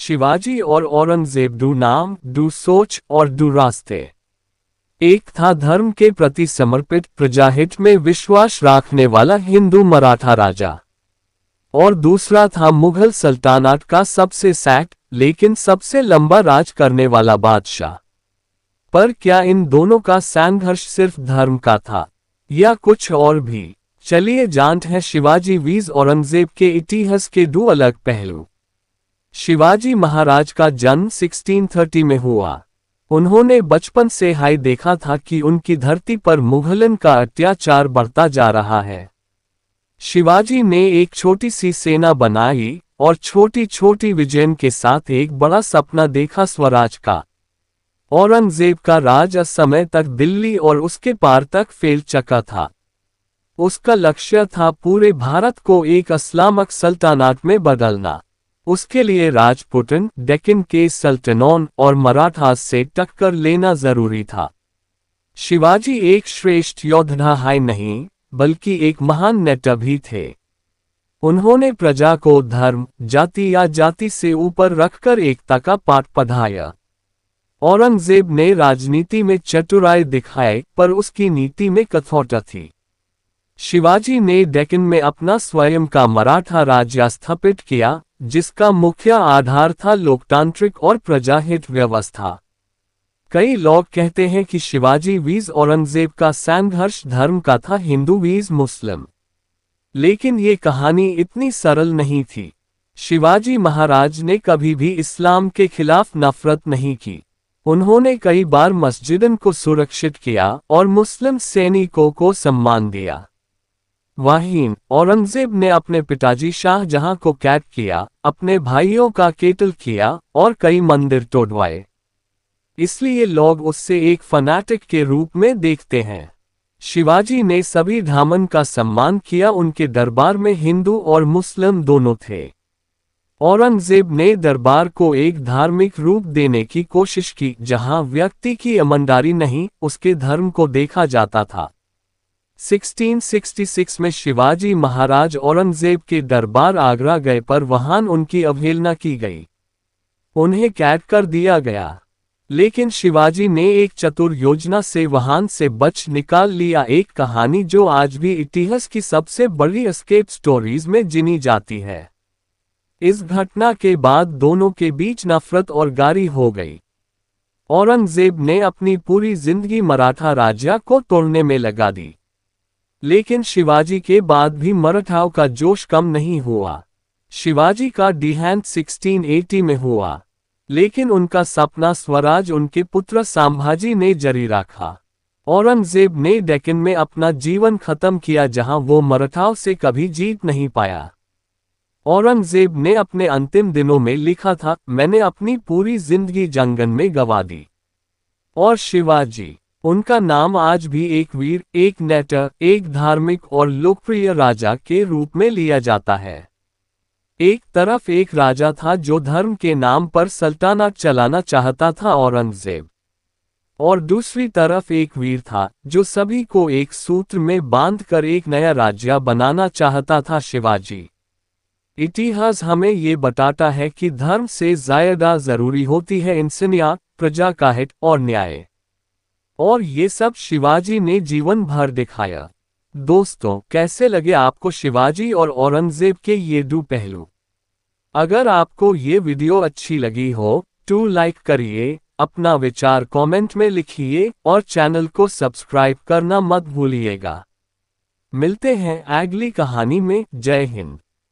शिवाजी और औरंगजेब दो नाम, दो सोच और दो रास्ते। एक था धर्म के प्रति समर्पित, प्रजाहित में विश्वास रखने वाला हिंदू मराठा राजा, और दूसरा था मुगल सल्तनत का सबसे सख्त लेकिन सबसे लंबा राज करने वाला बादशाह। पर क्या इन दोनों का संघर्ष सिर्फ धर्म का था या कुछ और भी? चलिए जानते हैं शिवाजी वीज़ औरंगजेब के इतिहास के दो अलग पहलू। शिवाजी महाराज का जन्म 1630 में हुआ। उन्होंने बचपन से ही देखा था कि उनकी धरती पर मुगलन का अत्याचार बढ़ता जा रहा है। शिवाजी ने एक छोटी सी सेना बनाई और छोटी छोटी विजयों के साथ एक बड़ा सपना देखा, स्वराज का। औरंगजेब का राज उस समय तक दिल्ली और उसके पार तक फैल चुका था। उसका लक्ष्य था पूरे भारत को एक इस्लामिक सल्तनत में बदलना। उसके लिए राजपुतन, डेक्कन के सल्तनों और मराठास से टक्कर लेना जरूरी था। शिवाजी एक श्रेष्ठ योद्धा ही नहीं बल्कि एक महान नेता भी थे। उन्होंने प्रजा को धर्म, जाति या जाति से ऊपर रखकर एकता का पाठ पढ़ाया। औरंगजेब ने राजनीति में चतुराई दिखाई पर उसकी नीति में कठोरता थी। शिवाजी ने डेक्कन में अपना स्वयं का मराठा राज्य स्थापित किया, जिसका मुख्य आधार था लोकतांत्रिक और प्रजाहित व्यवस्था। कई लोग कहते हैं कि शिवाजी वीज़ औरंगजेब का संघर्ष धर्म का था, हिंदू वीज़ मुस्लिम। लेकिन ये कहानी इतनी सरल नहीं थी। शिवाजी महाराज ने कभी भी इस्लाम के खिलाफ नफरत नहीं की। उन्होंने कई बार मस्जिदों को सुरक्षित किया और मुस्लिम सैनिकों को सम्मान दिया। वहीं औरंगजेब ने अपने पिताजी शाहजहां को कैद किया, अपने भाइयों का कत्ल किया और कई मंदिर तोड़वाए। इसलिए लोग उससे एक फनाटिक के रूप में देखते हैं। शिवाजी ने सभी धर्मों का सम्मान किया। उनके दरबार में हिंदू और मुस्लिम दोनों थे। औरंगजेब ने दरबार को एक धार्मिक रूप देने की कोशिश की, जहां व्यक्ति की ईमानदारी नहीं, उसके धर्म को देखा जाता था। 1666 में शिवाजी महाराज औरंगजेब के दरबार आगरा गए, पर वहां उनकी अवहेलना की गई। उन्हें कैद कर दिया गया। लेकिन शिवाजी ने एक चतुर योजना से वहां से बच निकाल लिया, एक कहानी जो आज भी इतिहास की सबसे बड़ी एस्केप स्टोरीज में गिनी जाती है। इस घटना के बाद दोनों के बीच नफरत और गारी हो गई। औरंगजेब ने अपनी पूरी जिंदगी मराठा राज्य को तोड़ने में लगा दी। लेकिन शिवाजी के बाद भी मराठाओं का जोश कम नहीं हुआ। शिवाजी का देहांत 1680 में हुआ, लेकिन उनका सपना स्वराज उनके पुत्र संभाजी ने जारी रखा। औरंगजेब ने डेक्कन में अपना जीवन खत्म किया, जहां वो मराठाओं से कभी जीत नहीं पाया। औरंगजेब ने अपने अंतिम दिनों में लिखा था, मैंने अपनी पूरी जिंदगी जंगन में गंवा दी। और शिवाजी, उनका नाम आज भी एक वीर, एक नेता, एक धार्मिक और लोकप्रिय राजा के रूप में लिया जाता है। एक तरफ एक राजा था जो धर्म के नाम पर सल्तनत चलाना चाहता था, औरंगजेब, और दूसरी तरफ एक वीर था जो सभी को एक सूत्र में बांधकर एक नया राज्य बनाना चाहता था, शिवाजी। इतिहास हमें ये बताता है कि धर्म से ज्यादा जरूरी होती है इंसानियत, प्रजा का हित और न्याय। और ये सब शिवाजी ने जीवन भर दिखाया। दोस्तों, कैसे लगे आपको शिवाजी और औरंगजेब के ये दो पहलू? अगर आपको ये वीडियो अच्छी लगी हो तो लाइक करिए, अपना विचार कमेंट में लिखिए और चैनल को सब्सक्राइब करना मत भूलिएगा। मिलते हैं अगली कहानी में। जय हिंद।